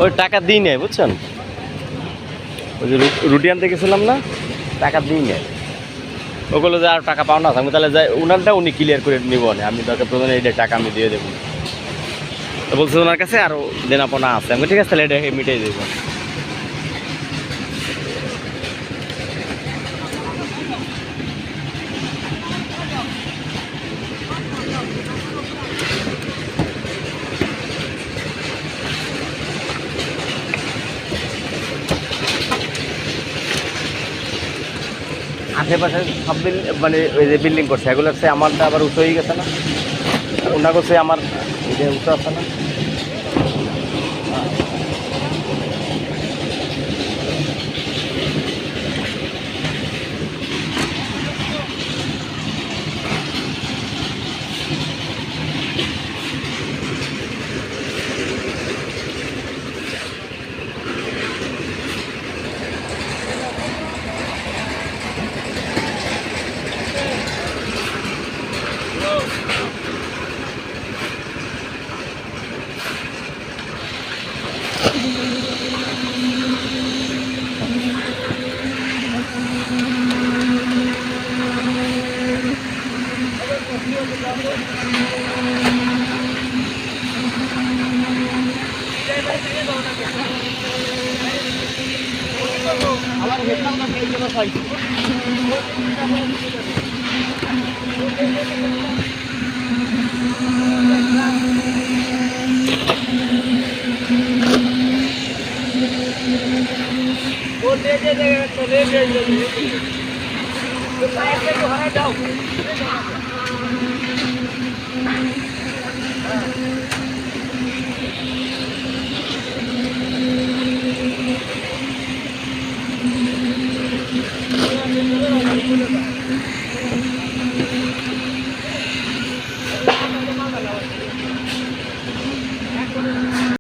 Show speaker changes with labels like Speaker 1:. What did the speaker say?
Speaker 1: ওই টাকা দিই নেই বুঝছেন, ওই যে রুটি আনতে গেছিলাম না, টাকা দিই নেই। ওগুলো যে আর টাকা পাও না আমি তাহলে যাই উনারটা উনি ক্লিয়ার করে নিব না, আমি দরকার প্রথমে এই টাকা আমি দিয়ে দেবো। তো বলছে ওনার কাছে আরও দেনাপনা আছে, আমি ঠিক আছে তাহলে এটা মিটাই দেবো। আশেপাশে সব মানে ওই যে বিল্ডিং করছে এগুলো হচ্ছে আমারটা আবার উঁচু হয়ে গেছে না, ওনার করছে আমার যে উঁচু আছে না।